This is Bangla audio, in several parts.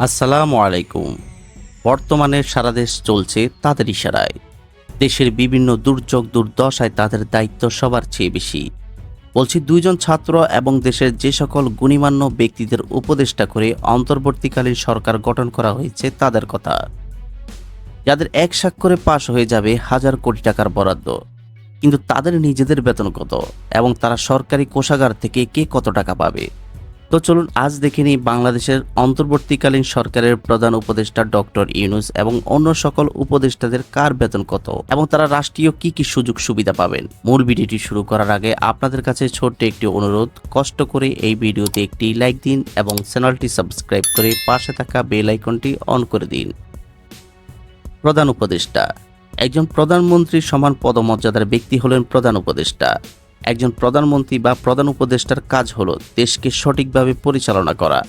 আসসালামু আলাইকুম। বর্তমানে সারা দেশ চলছে তাদের ইশারায়। দেশের বিভিন্ন দুর্যোগ দুর্দশায় তাদের দায়িত্ব সবার চেয়ে বেশি। বলছি দুইজন ছাত্র এবং দেশের যে সকল গুণীমান্য ব্যক্তিদের উপদেষ্টা করে অন্তর্বর্তীকালীন সরকার গঠন করা হয়েছে তাদের কথা, যাদের এক স্বাক্ষরে পাশ হয়ে যাবে হাজার কোটি টাকার বরাদ্দ। কিন্তু তাদের নিজেদের বেতন কত এবং তারা সরকারি কোষাগার থেকে কে কত টাকা পাবে? তো চলুন আজ দেখে নিই বাংলাদেশের অন্তর্বর্তীকালীন সরকারের প্রধান উপদেষ্টা ডক্টর ইউনূস এবং অন্য সকল উপদেষ্টাদের কার বেতন কত এবং তারা রাষ্ট্রীয় কি কি সুযোগ সুবিধা পাবেন। মূল ভিডিওটি শুরু করার আগে আপনাদের কাছে ছোট্ট একটি অনুরোধ, কষ্ট করে এই ভিডিওতে একটি লাইক দিন এবং চ্যানেলটি সাবস্ক্রাইব করে পাশে থাকা বেল আইকনটি অন করে দিন। প্রধান উপদেষ্টা একজন প্রধানমন্ত্রীর সমান পদমর্যাদার ব্যক্তি হলেন প্রধান উপদেষ্টা। একজন প্রধানমন্ত্রী বা প্রধান উপদেষ্টার কাজ হলো দেশকে সঠিকভাবে পরিচালনা করা,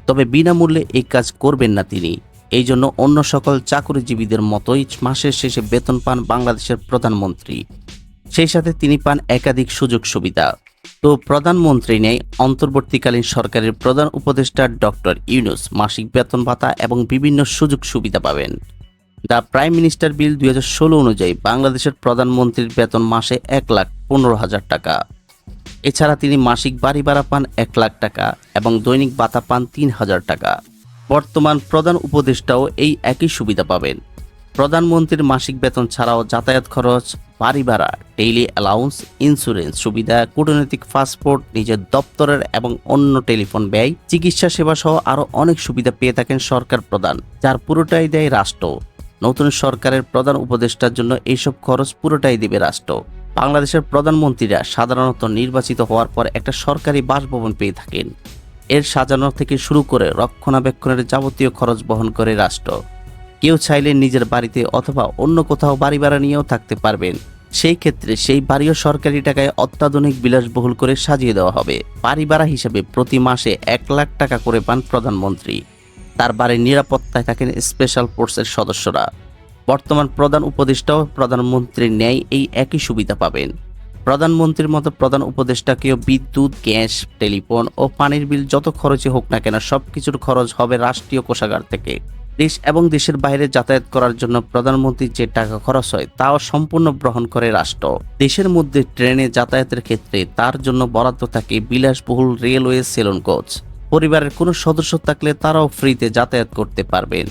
তবে বিনামূল্যে এই কাজ করবেন না তিনি। এই জন্য অন্য সকল চাকরিজীবীদের মতোই মাসের শেষে বেতন পান বাংলাদেশের প্রধানমন্ত্রী। সেই সাথে তিনি পান একাধিক সুযোগ সুবিধা। তো প্রধানমন্ত্রী নেই অন্তর্বর্তীকালীন সরকারের প্রধান উপদেষ্টা ডক্টর ইউনূস মাসিক বেতন ভাতা এবং বিভিন্ন সুযোগ সুবিধা পাবেন। দ্য প্রাইম মিনিস্টার বিল 2016 অনুযায়ী বাংলাদেশের প্রধানমন্ত্রীর বেতন মাসে 1,15,000 টাকা। এছাড়া তিনি মাসিক বাড়ি ভাড়া পান 1 লাখ টাকা এবং দৈনিক ভাতা পান 3,000 টাকা। বর্তমান প্রধান উপদেষ্টাও এই একই সুবিধা পাবেন। প্রধানমন্ত্রীর মাসিক বেতন ছাড়াও যাতায়াত খরচ, বাড়ি ভাড়া, ডেইলি অ্যালাউন্স, ইন্স্যুরেন্স সুবিধা, কূটনৈতিক পাসপোর্ট, নিজের দপ্তরের এবং অন্য টেলিফোন ব্যয়, চিকিৎসা সেবা সহ আরও অনেক সুবিধা পেয়ে থাকেন সরকার প্রধান, যার পুরোটাই দেয় রাষ্ট্র। নতুন সরকারের প্রধান উপদেষ্টার জন্য এইসব খরচ পুরোটাই দেবে রাষ্ট্র। বাংলাদেশের প্রধানমন্ত্রীরা সাধারণত নির্বাচিত হওয়ার পর একটা সরকারি বাসভবন পেয়ে থাকেন। এর সাজানো থেকে শুরু করে রক্ষণাবেক্ষণের যাবতীয় খরচ বহন করে রাষ্ট্র। কেউ চাইলে নিজের বাড়িতে অথবা অন্য কোথাও বাড়ি ভাড়া নিয়েও থাকতে পারবেন। সেই ক্ষেত্রে সেই বাড়িও সরকারি টাকায় অত্যাধুনিক বিলাসবহুল করে সাজিয়ে দেওয়া হবে। বাড়ি ভাড়া হিসেবে প্রতি মাসে 1 লাখ টাকা করে পান প্রধানমন্ত্রী। তার বাড়ির নিরাপত্তায় থাকেন স্পেশাল ফোর্সের সদস্যরা। বর্তমান প্রধান উপদেষ্টাও প্রধানমন্ত্রীর ন্যায় এই একই সুবিধা পাবেন। প্রধানমন্ত্রীর মতো প্রধান উপদেষ্টাকেও বিদ্যুৎ, গ্যাস, টেলিফোন ও পানির বিল যত খরচে হোক না কেন সবকিছুর খরচ হবে রাষ্ট্রীয় কোষাগার থেকে। দেশ এবং দেশের বাইরে যাতায়াত করার জন্য প্রধানমন্ত্রীর যে টাকা খরচ হয় তাও সম্পূর্ণ গ্রহণ করে রাষ্ট্র। দেশের মধ্যে ট্রেনে যাতায়াতের ক্ষেত্রে তার জন্য বরাদ্দ থাকে বিলাসবহুল রেলওয়ে সেলুন কোচ। পরিবারের কোনো সদস্য থাকলে তারাও ফ্রিতে যাতায়াত করতে পারবেন।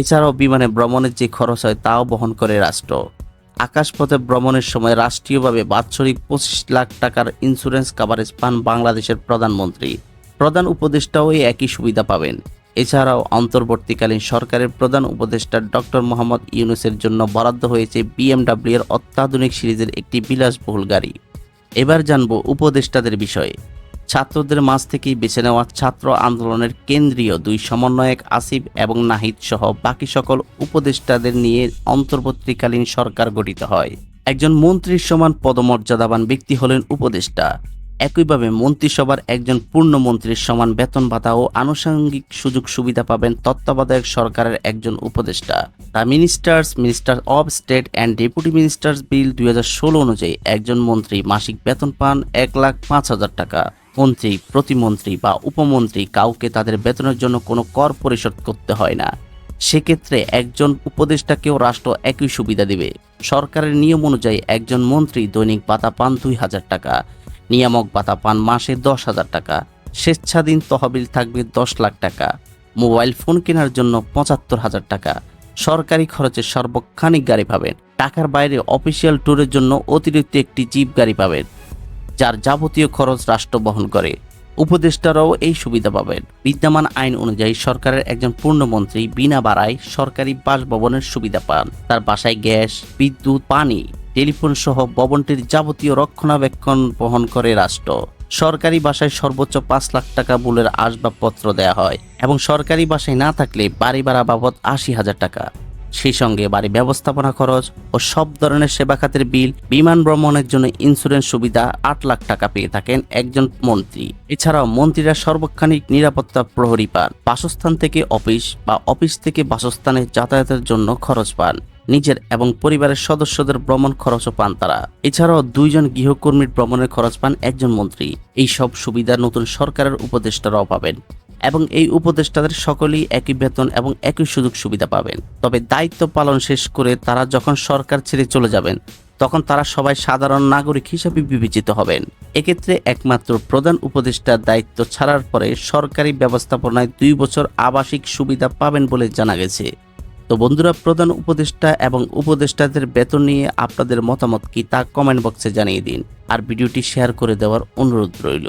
এছাড়াও বিমানে ভ্রমণের যে খরচ হয় তাও বহন করে রাষ্ট্র। আকাশপথে ভ্রমণের সময় রাষ্ট্রীয়ভাবে বাৎসরিক 25 লাখ টাকার ইন্স্যুরেন্স কভারেজ পান বাংলাদেশের প্রধানমন্ত্রী। প্রধান উপদেষ্টাও এই একই সুবিধা পাবেন। এছাড়াও অন্তর্বর্তীকালীন সরকারের প্রধান উপদেষ্টা ডক্টর মোহাম্মদ ইউনূসের জন্য বরাদ্দ হয়েছে BMW এর অত্যাধুনিক সিরিজের একটি বিলাসবহুল গাড়ি। এবার জানব উপদেষ্টাদের বিষয়ে। ছাত্রদের মাঝ থেকেই বেছে নেওয়া ছাত্র আন্দোলনের কেন্দ্রীয় 2 সমন্বয়ক আসিফ এবং নাহিদ সহ বাকি সকল উপদেষ্টাদের নিয়ে অন্তর্বর্তীকালীন সরকার গঠিত হয়। একজন মন্ত্রীর সমান পদমর্যাদাবান ব্যক্তি হলেন উপদেষ্টা। একইভাবে মন্ত্রিসভার একজন পূর্ণমন্ত্রীর সমান বেতন ভাতা ও আনুষঙ্গিক সুযোগ সুবিধা পাবেন তত্ত্বাবধায়ক সরকারের একজন উপদেষ্টা। The minister of state and deputy ministers bill 2016 অনুযায়ী একজন মন্ত্রী মাসিক বেতন পান 1,05,000 টাকা। মন্ত্রী, প্রতিমন্ত্রী বা উপমন্ত্রী কাউকে তাদের বেতনের জন্য কোনো কর পরিশোধ করতে হয় না। সেক্ষেত্রে একজন উপদেষ্টাকেও রাষ্ট্র একই সুবিধা দেবে। সরকারের নিয়ম অনুযায়ী একজন মন্ত্রী দৈনিক ভাতা পান 2,000 টাকা, নিয়ামক ভাতা পান মাসে 10,000 টাকা, স্বেচ্ছাধীন তহবিল থাকবে 10 লাখ টাকা, মোবাইল ফোন কেনার জন্য 75,000 টাকা, সরকারি খরচে সর্বক্ষণিক গাড়ি পাবেন। টাকার বাইরে অফিসিয়াল ট্যুরের জন্য অতিরিক্ত একটি জিপ গাড়ি পাবেন, যার যাবতীয় খরচ রাষ্ট্র বহন করে। উপদেষ্টারাও এই সুবিধা পাবেন। বিদ্যমান আইন অনুযায়ী সরকারের একজন পূর্ণমন্ত্রী বিনা ভাড়ায় সরকারি বাসভবনের সুবিধা পান। তার বাসায় গ্যাস, বিদ্যুৎ, পানি, টেলিফোন সহ ভবনটির যাবতীয় রক্ষণাবেক্ষণ বহন করে রাষ্ট্র। সরকারি বাসায় সর্বোচ্চ 5 লাখ টাকা মূল্যের আসবাবপত্র দেওয়া হয় এবং সরকারি বাসায় না থাকলে বাড়ি ভাড়া বাবদ 80,000 টাকা। সেই সঙ্গে বাড়ি ব্যবস্থাপনা খরচ ও সব ধরনের সেবা খাতের বিল, বিমান ভ্রমণের জন্য ইন্স্যুরেন্স সুবিধা 8 লাখ টাকা পেয়ে থাকেন একজন মন্ত্রী। এছাড়াও মন্ত্রীরা সর্বক্ষণিক নিরাপত্তা প্রহরী পান। বাসস্থান থেকে অফিস বা অফিস থেকে বাসস্থানে যাতায়াতের জন্য খরচ পান। নিজের এবং পরিবারের সদস্যদের ভ্রমণ খরচও পান তারা। এছাড়াও 2 জন গৃহকর্মীর ভ্রমণের খরচ পান একজন মন্ত্রী। এই সব সুবিধা নতুন সরকারের উপদেষ্টারাও পাবেন। এবং এই উপদেষ্টাদের সকলেই একই বেতন এবং একই সুযোগ সুবিধা পাবেন। তবে দায়িত্ব পালন শেষ করে তারা যখন সরকার ছেড়ে চলে যাবেন তখন তারা সবাই সাধারণ নাগরিক হিসেবে বিবেচিত হবেন। এক্ষেত্রে একমাত্র প্রধান উপদেষ্টার দায়িত্ব ছাড়ার পরে সরকারি ব্যবস্থাপনায় 2 বছর আবাসিক সুবিধা পাবেন বলে জানা গেছে। তো বন্ধুরা, প্রধান উপদেষ্টা এবং উপদেষ্টাদের বেতন নিয়ে আপনাদের মতামত কি তা কমেন্ট বক্সে জানিয়ে দিন, আর ভিডিওটি শেয়ার করে দেওয়ার অনুরোধ রইল।